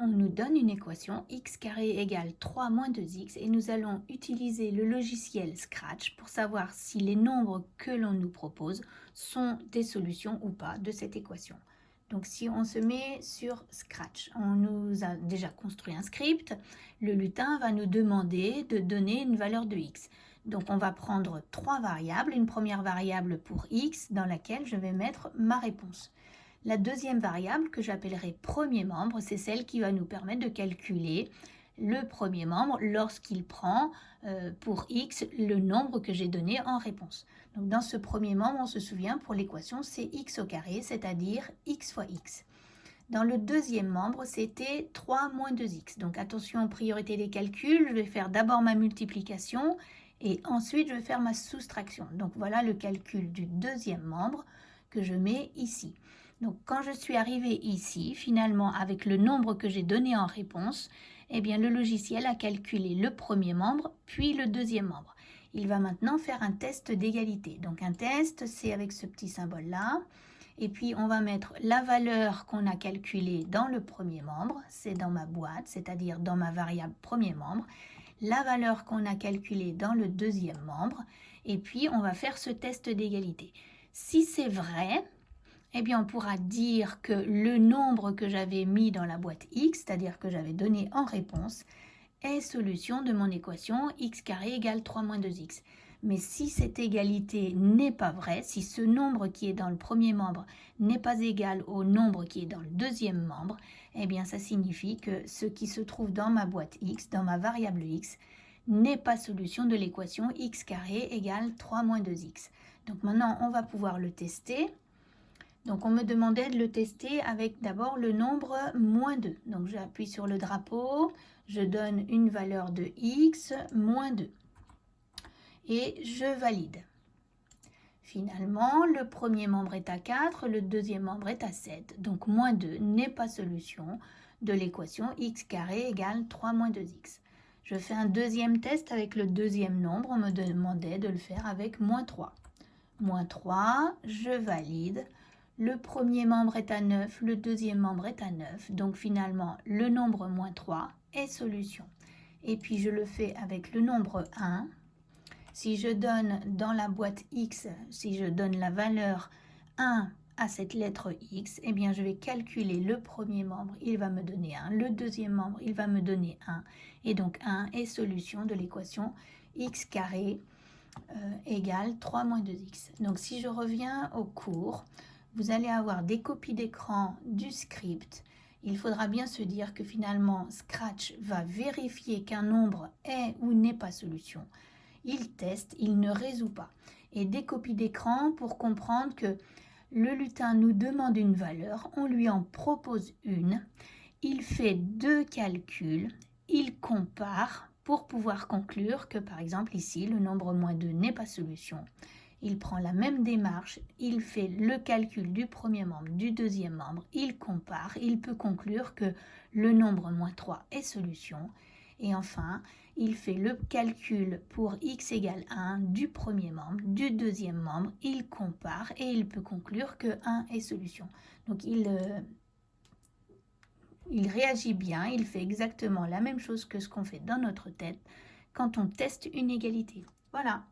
on nous donne une équation x carré égale 3 moins 2x et nous allons utiliser le logiciel Scratch pour savoir si les nombres que l'on nous propose sont des solutions ou pas de cette équation. Donc si on se met sur Scratch, on nous a déjà construit un script, le lutin va nous demander de donner une valeur de x. Donc on va prendre trois variables, une première variable pour x dans laquelle je vais mettre ma réponse. La deuxième variable que j'appellerai premier membre, c'est celle qui va nous permettre de calculer le premier membre lorsqu'il prend pour x le nombre que j'ai donné en réponse. Donc dans ce premier membre, on se souvient pour l'équation, c'est x au carré, c'est-à-dire x fois x. Dans le deuxième membre, c'était 3 moins 2x. Donc attention, priorité des calculs, je vais faire d'abord ma multiplication et ensuite je vais faire ma soustraction. Donc voilà le calcul du deuxième membre que je mets ici. Donc quand je suis arrivée ici, finalement avec le nombre que j'ai donné en réponse, eh bien le logiciel a calculé le premier membre puis le deuxième membre. Il va maintenant faire un test d'égalité. Donc un test, c'est avec ce petit symbole-là. Et puis on va mettre la valeur qu'on a calculée dans le premier membre, c'est dans ma boîte, c'est-à-dire dans ma variable premier membre, la valeur qu'on a calculée dans le deuxième membre, et puis on va faire ce test d'égalité. Si c'est vrai, eh bien on pourra dire que le nombre que j'avais mis dans la boîte x, c'est-à-dire que j'avais donné en réponse, est solution de mon équation x carré égale 3 moins 2x. Mais si cette égalité n'est pas vraie, si ce nombre qui est dans le premier membre n'est pas égal au nombre qui est dans le deuxième membre, eh bien ça signifie que ce qui se trouve dans ma boîte x, dans ma variable x, n'est pas solution de l'équation x carré égale 3 moins 2x. Donc maintenant, on va pouvoir le tester. Donc on me demandait de le tester avec d'abord le nombre moins 2. Donc j'appuie sur le drapeau, je donne une valeur de x moins 2 et je valide. Finalement, le premier membre est à 4, le deuxième membre est à 7. Donc moins 2 n'est pas solution de l'équation x carré égale 3 moins 2x. Je fais un deuxième test avec le deuxième nombre, on me demandait de le faire avec moins 3. Moins 3, je valide. Le premier membre est à 9, le deuxième membre est à 9. Donc finalement, le nombre moins 3 est solution. Et puis je le fais avec le nombre 1. Si je donne dans la boîte x, si je donne la valeur 1 à cette lettre x, eh bien je vais calculer le premier membre, il va me donner 1. Le deuxième membre, il va me donner 1. Et donc 1 est solution de l'équation x carré égale 3 moins 2x. Donc si je reviens au cours, vous allez avoir des copies d'écran du script. Il faudra bien se dire que finalement Scratch va vérifier qu'un nombre est ou n'est pas solution. Il teste, il ne résout pas. Et des copies d'écran pour comprendre que le lutin nous demande une valeur, on lui en propose une, il fait deux calculs, il compare pour pouvoir conclure que par exemple ici le nombre moins 2 n'est pas solution. Il prend la même démarche, il fait le calcul du premier membre, du deuxième membre, il compare, il peut conclure que le nombre moins 3 est solution. Et enfin, il fait le calcul pour x égale 1 du premier membre, du deuxième membre, il compare et il peut conclure que 1 est solution. Donc il réagit bien, il fait exactement la même chose que ce qu'on fait dans notre tête quand on teste une égalité. Voilà.